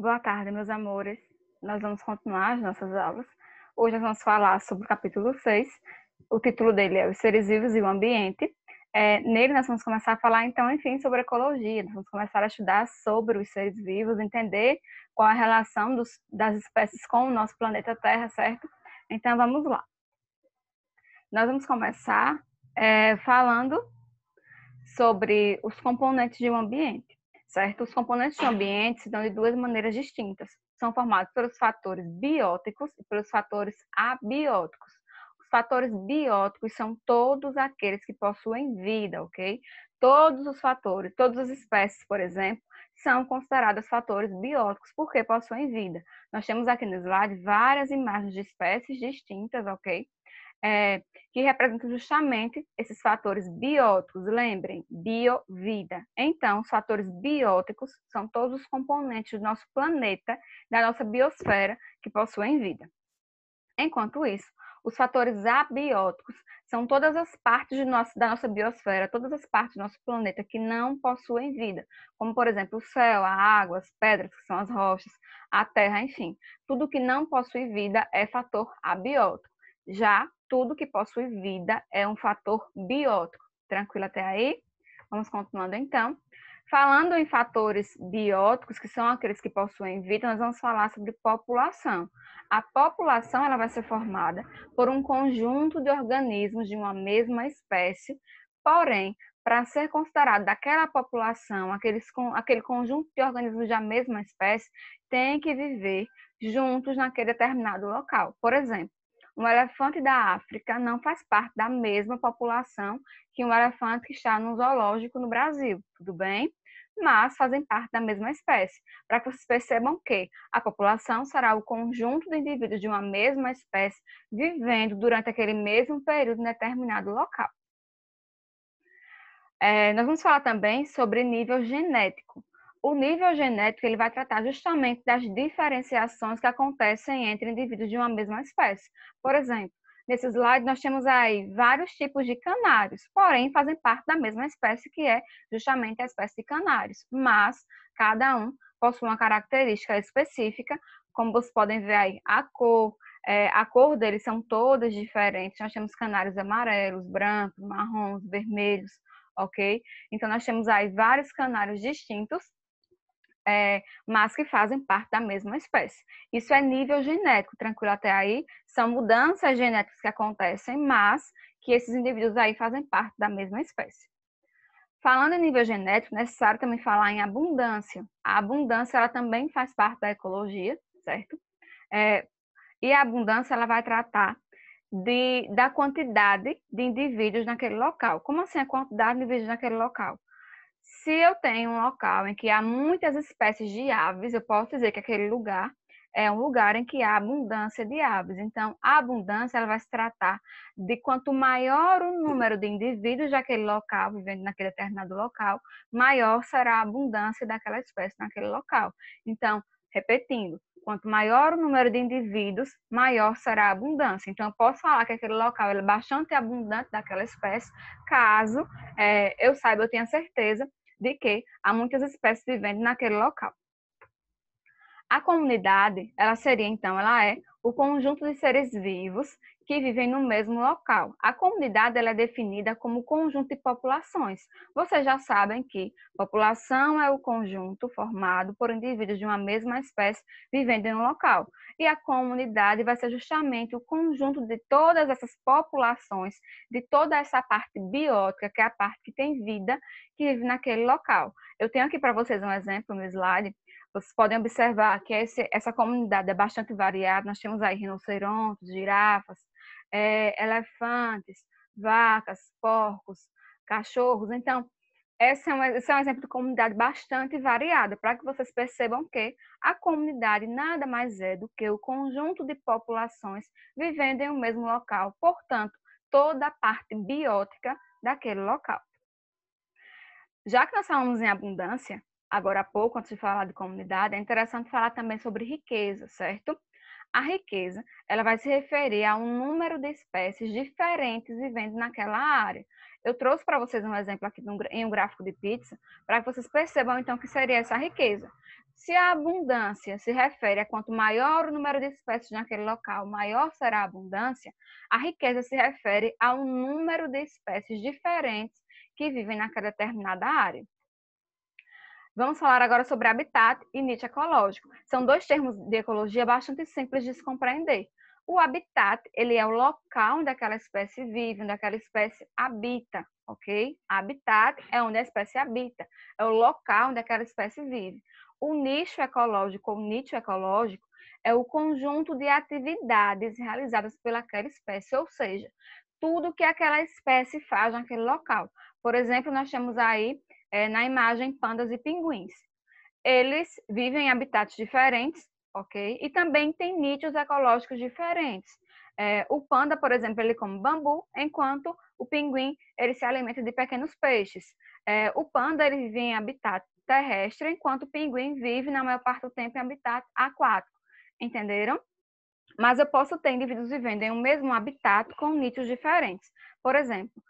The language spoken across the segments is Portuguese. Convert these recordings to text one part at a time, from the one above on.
Boa tarde, meus amores. Nós vamos continuar as nossas aulas. Hoje nós vamos falar sobre o capítulo 6. O título dele é Os Seres Vivos e o Ambiente. Nele nós vamos começar a falar, então, enfim, sobre ecologia. Nós vamos começar a estudar sobre os seres vivos, entender qual a relação das espécies com o nosso planeta Terra, certo? Então, vamos lá. Nós vamos começar falando sobre os componentes de um ambiente, certo? Os componentes de um ambiente se dão de duas maneiras distintas. São formados pelos fatores bióticos e pelos fatores abióticos. Os fatores bióticos são todos aqueles que possuem vida, ok? Todos os fatores, todas as espécies, por exemplo, são consideradas fatores bióticos porque possuem vida. Nós temos aqui no slide várias imagens de espécies distintas, ok? Que representam justamente esses fatores bióticos. Lembrem, biovida. Então, os fatores bióticos são todos os componentes do nosso planeta, da nossa biosfera, que possuem vida. Enquanto isso, os fatores abióticos são todas as partes da nossa biosfera, todas as partes do nosso planeta que não possuem vida, como, por exemplo, o céu, a água, as pedras, que são as rochas, a terra, enfim. Tudo que não possui vida é fator abiótico. Já tudo que possui vida é um fator biótico. Tranquilo até aí? Vamos continuando então. Falando em fatores bióticos, que são aqueles que possuem vida, nós vamos falar sobre população. A população ela vai ser formada por um conjunto de organismos de uma mesma espécie, porém, para ser considerado daquela população, aquele conjunto de organismos da mesma espécie, tem que viver juntos naquele determinado local. Por exemplo, um elefante da África não faz parte da mesma população que um elefante que está no zoológico no Brasil, tudo bem? Mas fazem parte da mesma espécie, para que vocês percebam que a população será o conjunto de indivíduos de uma mesma espécie vivendo durante aquele mesmo período em determinado local. Nós vamos falar também sobre nível genético. O nível genético ele vai tratar justamente das diferenciações que acontecem entre indivíduos de uma mesma espécie. Por exemplo, nesse slide nós temos aí vários tipos de canários, porém fazem parte da mesma espécie que é justamente a espécie de canários, mas cada um possui uma característica específica, como vocês podem ver aí, a cor deles são todas diferentes. Nós temos canários amarelos, brancos, marrons, vermelhos, ok? Então, nós temos aí vários canários distintos, mas que fazem parte da mesma espécie. Isso é nível genético, tranquilo até aí? São mudanças genéticas que acontecem, mas que esses indivíduos aí fazem parte da mesma espécie. Falando em nível genético, é necessário também falar em abundância. A abundância, ela também faz parte da ecologia, certo? E a abundância, ela vai tratar da quantidade de indivíduos naquele local. Como assim a quantidade de indivíduos naquele local? Se eu tenho um local em que há muitas espécies de aves, eu posso dizer que aquele lugar é um lugar em que há abundância de aves. Então, a abundância ela vai se tratar de quanto maior o número de indivíduos daquele local, vivendo naquele determinado local, maior será a abundância daquela espécie naquele local. Então, repetindo, quanto maior o número de indivíduos, maior será a abundância. Então, eu posso falar que aquele local é bastante abundante daquela espécie, caso eu saiba, eu tenha certeza de que há muitas espécies vivendo naquele local. A comunidade, ela é o conjunto de seres vivos que vivem no mesmo local. A comunidade ela é definida como conjunto de populações. Vocês já sabem que população é o conjunto formado por indivíduos de uma mesma espécie vivendo em um local. E a comunidade vai ser justamente o conjunto de todas essas populações, de toda essa parte biótica, que é a parte que tem vida, que vive naquele local. Eu tenho aqui para vocês um exemplo no slide. Vocês podem observar que essa comunidade é bastante variada. Nós temos aí rinocerontes, girafas, elefantes, vacas, porcos, cachorros. Então, esse é um exemplo de comunidade bastante variada, para que vocês percebam que a comunidade nada mais é do que o conjunto de populações vivendo em um mesmo local, portanto, toda a parte biótica daquele local. Já que nós falamos em abundância, agora há pouco, antes de falar de comunidade, é interessante falar também sobre riqueza, certo? A riqueza, ela vai se referir a um número de espécies diferentes vivendo naquela área. Eu trouxe para vocês um exemplo aqui em um gráfico de pizza, para que vocês percebam, então, o que seria essa riqueza. Se a abundância se refere a quanto maior o número de espécies naquele local, maior será a abundância, a riqueza se refere ao número de espécies diferentes que vivem naquela determinada área. Vamos falar agora sobre habitat e nicho ecológico. São dois termos de ecologia bastante simples de se compreender. O habitat, ele é o local onde aquela espécie vive, onde aquela espécie habita, ok? Habitat é onde a espécie habita, é o local onde aquela espécie vive. O nicho ecológico ou nicho ecológico é o conjunto de atividades realizadas pelaquela espécie, ou seja, tudo que aquela espécie faz naquele local. Por exemplo, nós temos aí na imagem pandas e pinguins. Eles vivem em habitats diferentes, ok? E também tem nichos ecológicos diferentes. O panda, por exemplo, ele come bambu, enquanto o pinguim ele se alimenta de pequenos peixes. O panda ele vive em habitat terrestre, enquanto o pinguim vive na maior parte do tempo em habitat aquático. Entenderam? Mas eu posso ter indivíduos vivendo em um mesmo habitat com nichos diferentes. Por exemplo,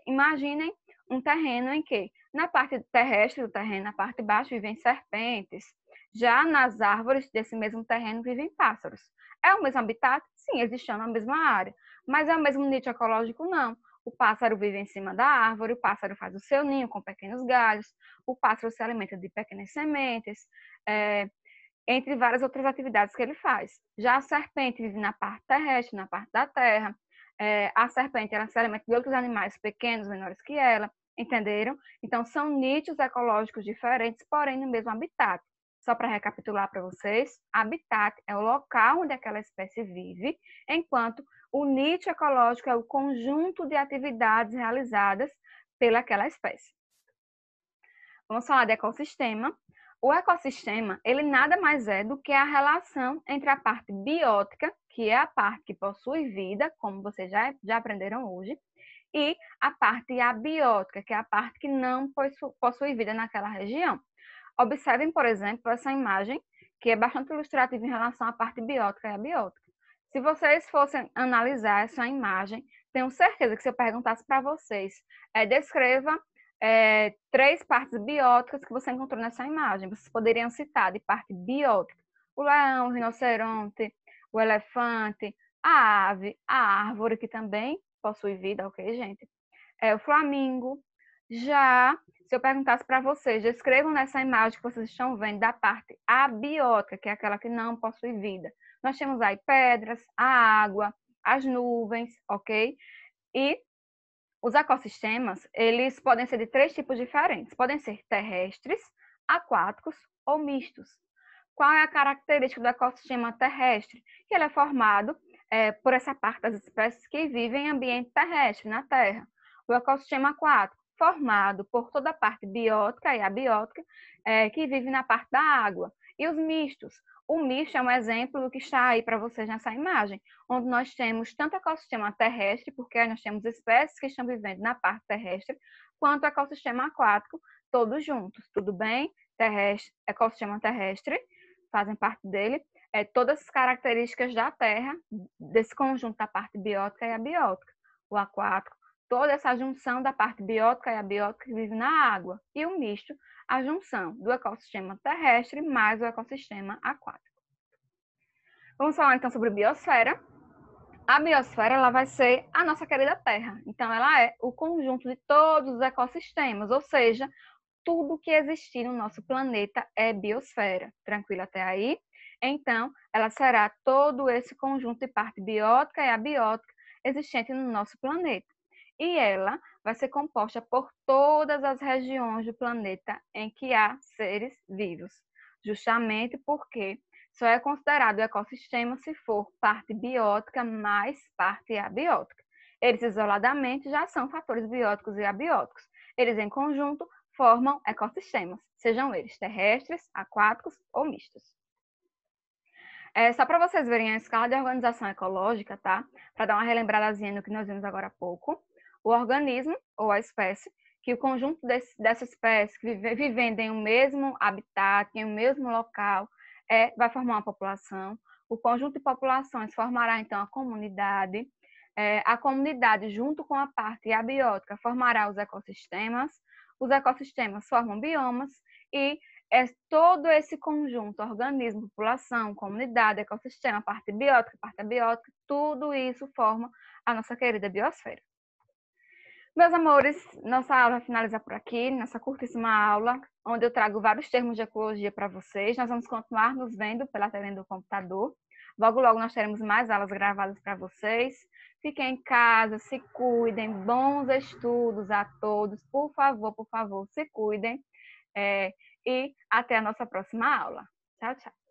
imaginem um terreno em que, na parte terrestre do terreno, na parte de baixo, vivem serpentes. Já nas árvores desse mesmo terreno vivem pássaros. É o mesmo habitat? Sim, eles estão na mesma área. Mas é o mesmo nicho ecológico? Não. O pássaro vive em cima da árvore, o pássaro faz o seu ninho com pequenos galhos, o pássaro se alimenta de pequenas sementes, entre várias outras atividades que ele faz. Já a serpente vive na parte terrestre, na parte da terra. A serpente ela se alimenta de outros animais pequenos, menores que ela, entenderam? Então, são nichos ecológicos diferentes, porém no mesmo habitat. Só para recapitular para vocês, habitat é o local onde aquela espécie vive, enquanto o nicho ecológico é o conjunto de atividades realizadas pelaquela espécie. Vamos falar de ecossistema. O ecossistema, ele nada mais é do que a relação entre a parte biótica, que é a parte que possui vida, como vocês já aprenderam hoje, e a parte abiótica, que é a parte que não possui vida naquela região. Observem, por exemplo, essa imagem, que é bastante ilustrativa em relação à parte biótica e abiótica. Se vocês fossem analisar essa imagem, tenho certeza que se eu perguntasse para vocês, descreva 3 partes bióticas que você encontrou nessa imagem. Vocês poderiam citar de parte biótica o leão, o rinoceronte, o elefante, a ave, a árvore, que também possui vida, ok, gente? O flamingo. Já, se eu perguntasse para vocês, descrevam nessa imagem que vocês estão vendo da parte abiótica, que é aquela que não possui vida. Nós temos aí pedras, a água, as nuvens, ok? E os ecossistemas, eles podem ser de 3 tipos diferentes. Podem ser terrestres, aquáticos ou mistos. Qual é a característica do ecossistema terrestre? Que ele é formado por essa parte das espécies que vivem em ambiente terrestre, na Terra. O ecossistema aquático, formado por toda a parte biótica e abiótica, que vive na parte da água. E os mistos? O misto é um exemplo do que está aí para vocês nessa imagem, onde nós temos tanto ecossistema terrestre, porque nós temos espécies que estão vivendo na parte terrestre, quanto ecossistema aquático, todos juntos, tudo bem? Ecossistema terrestre, fazem parte dele, todas as características da Terra, desse conjunto da parte biótica e abiótica. O aquático, toda essa junção da parte biótica e abiótica que vive na água. E o misto, a junção do ecossistema terrestre mais o ecossistema aquático. Vamos falar então sobre biosfera. A biosfera ela vai ser a nossa querida Terra. Então, ela é o conjunto de todos os ecossistemas, ou seja, tudo que existir no nosso planeta é biosfera. Tranquilo até aí? Então, ela será todo esse conjunto de parte biótica e abiótica existente no nosso planeta. E ela vai ser composta por todas as regiões do planeta em que há seres vivos, justamente porque só é considerado ecossistema se for parte biótica mais parte abiótica. Eles isoladamente já são fatores bióticos e abióticos. Eles em conjunto formam ecossistemas, sejam eles terrestres, aquáticos ou mistos. Só para vocês verem a escala de organização ecológica, tá? Para dar uma relembradazinha no que nós vimos agora há pouco. O organismo, ou a espécie, que o conjunto dessa espécie que vivendo em um mesmo habitat, em um mesmo local, vai formar uma população. O conjunto de populações formará, então, a comunidade. A comunidade, junto com a parte abiótica, formará os ecossistemas formam biomas e todo esse conjunto, organismo, população, comunidade, ecossistema, parte biótica, parte abiótica, tudo isso forma a nossa querida biosfera. Meus amores, nossa aula finaliza por aqui, nossa curtíssima aula, onde eu trago vários termos de ecologia para vocês. Nós vamos continuar nos vendo pela tela do computador. Logo, logo nós teremos mais aulas gravadas para vocês. Fiquem em casa, se cuidem, bons estudos a todos. Por favor, se cuidem. E até a nossa próxima aula. Tchau, tchau.